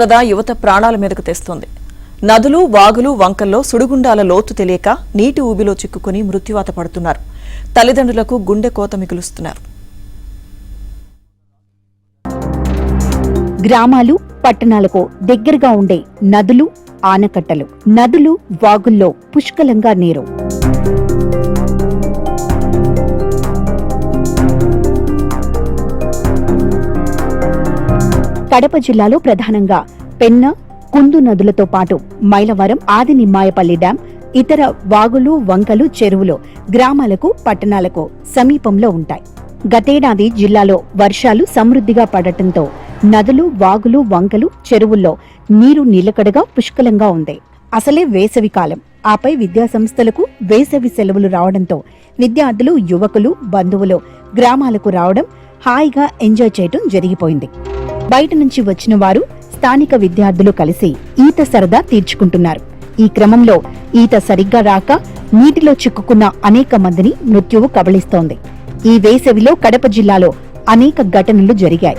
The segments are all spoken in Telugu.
వరద యువత ప్రాణాల మీదకు తెస్తోంది. నదులు, వాగులు, వంకల్లో సుడిగుండాల లోతు తెలియక నీటి ఊబిలో చిక్కుకుని మృత్యువాత పడుతున్నారు. తల్లిదండ్రులకు గుండె కోత మిగులుస్తున్నారు. గ్రామాలు, పట్టణాలకు దగ్గరగా ఉండే నదులు, ఆనకట్టలు, నదులు, వాగుల్లో పుష్కలంగా నీరు. కడప జిల్లాలో ప్రధానంగా పెన్న, కుందు నదులతో పాటు మైలవరం, ఆదినిమ్మాయపల్లి డ్యాం, ఇతర వాగులు, వంకలు, చెరువులు గ్రామాలకు, పట్టణాలకు సమీపంలో ఉంటాయి. గతేడాది జిల్లాలో వర్షాలు సమృద్ధిగా పడటంతో నదులు, వాగులు, వంకలు, చెరువుల్లో నీరు నిలకడగా పుష్కలంగా ఉంది. అసలే వేసవి కాలం, ఆపై విద్యాసంస్థలకు వేసవి సెలవులు రావడంతో విద్యార్థులు, యువకులు, బంధువులు గ్రామాలకు రావడం, హాయిగా ఎంజాయ్ చేయటం జరిగిపోయింది. బయట నుంచి వచ్చిన వారు, స్థానిక విద్యార్థులు కలిసి ఈత సరదా తీర్చుకుంటున్నారు. ఈ క్రమంలో ఈత సరిగ్గా రాక నీటిలో చిక్కుకున్న అనేక మందిని మృత్యువు కబళిస్తోంది. ఈ వేసవిలో కడప జిల్లాలో అనేక ఘటనలు జరిగాయి.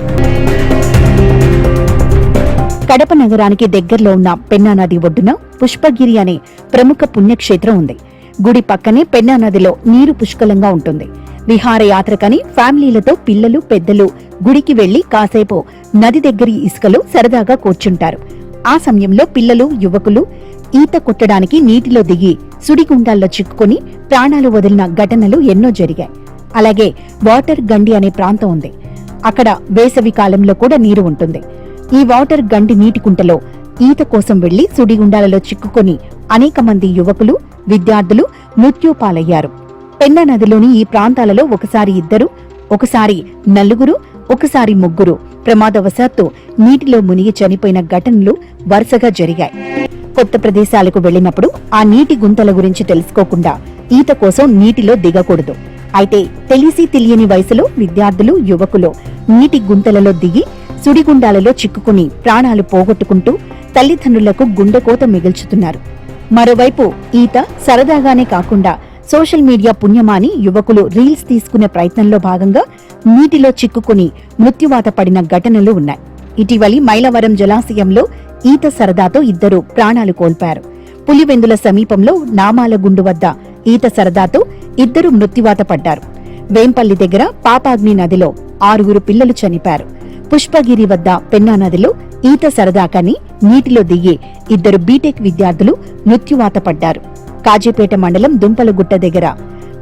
కడప నగరానికి దగ్గరలో ఉన్న పెన్నా నది ఒడ్డున పుష్పగిరి అనే ప్రముఖ పుణ్యక్షేత్రం ఉంది. గుడి పక్కనే పెన్నా నదిలో నీరు పుష్కలంగా ఉంటుంది. విహారయాత్రకని ఫ్యామిలీలతో పిల్లలు, పెద్దలు గుడికి వెళ్లి కాసేపు నది దగ్గరి ఇసుకలో సరదాగా కూర్చుంటారు. ఆ సమయంలో పిల్లలు, యువకులు ఈత కొట్టడానికి నీటిలో దిగి సుడిగుండాల్లో చిక్కుకుని ప్రాణాలు వదిలిన ఘటనలు ఎన్నో జరిగాయి. అలాగే వాటర్ గండి అనే ప్రాంతం ఉంది. అక్కడ వేసవి కాలంలో కూడా నీరు ఉంటుంది. ఈ వాటర్ గండి నీటి కుంటలో ఈత కోసం వెళ్లి సుడిగుండాలలో చిక్కుకుని అనేక మంది యువకులు, విద్యార్థులు మృత్యుపాలయ్యారు. పెన్నా నదిలోని ఈ ప్రాంతాలలో ఒకసారి ఇద్దరు, ఒకసారి నలుగురు, ఒకసారి ముగ్గురు ప్రమాదవశాత్తు నీటిలో మునిగి చనిపోయిన ఘటనలు వరుసగా జరిగాయి. కొత్త ప్రదేశాలకు వెళ్లినప్పుడు ఆ నీటి గుంతల గురించి తెలుసుకోకుండా ఈత కోసం నీటిలో దిగకూడదు. అయితే తెలిసి తెలియని వయసులో విద్యార్థులు, యువకులు నీటి గుంతలలో దిగి సుడిగుండాలలో చిక్కుకుని ప్రాణాలు పోగొట్టుకుంటూ తల్లిదండ్రులకు గుండెకోత మిగిల్చుతున్నారు. మరోవైపు ఈత సరదాగానే కాకుండా సోషల్ మీడియా పుణ్యమాని యువకులు రీల్స్ తీసుకునే ప్రయత్నంలో భాగంగా నీటిలో చిక్కుకుని మృత్యువాత పడిన ఘటనలు ఉన్నాయి. ఇటీవలి మైలవరం జలాశయంలో ఈత సరదాతో ఇద్దరు ప్రాణాలు కోల్పారు. పులివెందుల సమీపంలో నామాలగుండు వద్ద ఈత సరదాతో ఇద్దరు మృత్యువాత పడ్డారు. వేంపల్లి దగ్గర పాపాగ్ని నదిలో 6 పిల్లలు చనిపారు. పుష్పగిరి వద్ద పెన్నా నదిలో ఈత సరదాకని నీటిలో దిగి ఇద్దరు బీటెక్ విద్యార్థులు మృత్యువాత పడ్డారు. కాజీపేట మండలం దుంపలగుట్ట దగ్గర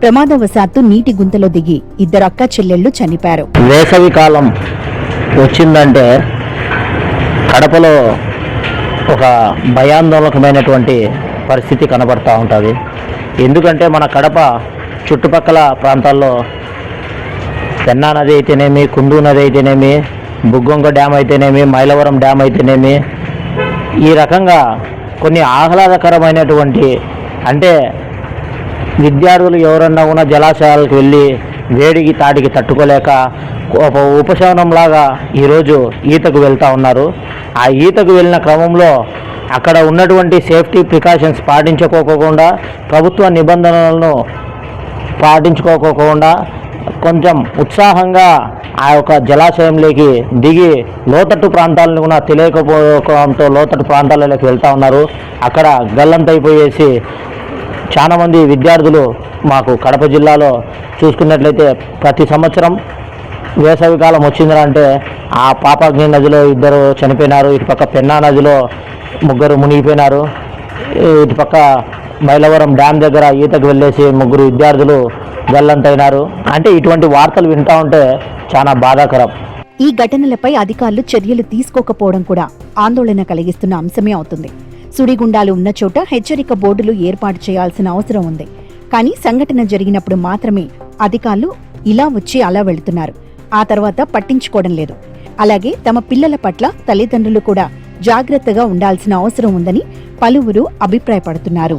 ప్రమాదవశాత్తు నీటి గుంతలో దిగి ఇద్దరు అక్క చెల్లెళ్లు చనిపారు. వేసవి కాలం వచ్చిందంటే కడపలో ఒక భయాందోళనకమైనటువంటి పరిస్థితి కనబడతా ఉంటుంది. ఎందుకంటే మన కడప చుట్టుపక్కల ప్రాంతాల్లో పెన్నా నది అయితేనేమి, కుందు నది అయితేనేమి, బుగ్గొంగ డ్యామ్ అయితేనేమి, మైలవరం డ్యామ్ అయితేనేమి, ఈ రకంగా కొన్ని ఆహ్లాదకరమైనటువంటి, అంటే విద్యార్థులు ఎవరన్నా కూడా జలాశయాలకు వెళ్ళి వేడికి తాటికి తట్టుకోలేక ఒక ఉపశమనంలాగా ఈరోజు ఈతకు వెళ్తూ ఉన్నారు. ఆ ఈతకు వెళ్ళిన క్రమంలో అక్కడ ఉన్నటువంటి సేఫ్టీ ప్రికాషన్స్ పాటించుకోకుండా, ప్రభుత్వ నిబంధనలను పాటించుకోకుండా కొంచెం ఉత్సాహంగా ఆ యొక్క జలాశయంలోకి దిగి లోతట్టు ప్రాంతాలను కూడా తెలియకపోవడంతో లోతట్టు ప్రాంతాలలోకి వెళ్తూ ఉన్నారు. అక్కడ గల్లంతైపోయేసి చాలామంది విద్యార్థులు మాకు కడప జిల్లాలో చూసుకున్నట్లయితే ప్రతి సంవత్సరం వేసవికాలం వచ్చిందంటే ఆ పాపాగ్ని నదిలో 2 చనిపోయినారు. ఇటుపక్క పెన్నా నదిలో 3 మునిగిపోయినారు. ఇటుపక్క మైలవరం డ్యామ్ దగ్గర ఈతకు వెళ్ళేసి 3 విద్యార్థులు గల్లంతైనారు. అంటే ఇటువంటి వార్తలు వింటా ఉంటే చాలా బాధాకరం. ఈ ఘటనలపై అధికారులు చర్యలు తీసుకోకపోవడం కూడా ఆందోళన కలిగిస్తున్న అంశమే అవుతుంది. సుడిగుండాలు ఉన్న చోట హెచ్చరిక బోర్డులు ఏర్పాటు చేయాల్సిన అవసరం ఉంది. కానీ సంఘటన జరిగినప్పుడు మాత్రమే అధికారులు ఇలా వచ్చి అలా వెళుతున్నారు. ఆ తర్వాత పట్టించుకోవడం లేదు. అలాగే తమ పిల్లల పట్ల తల్లిదండ్రులు కూడా జాగ్రత్తగా ఉండాల్సిన అవసరం ఉందని పలువురు అభిప్రాయపడుతున్నారు.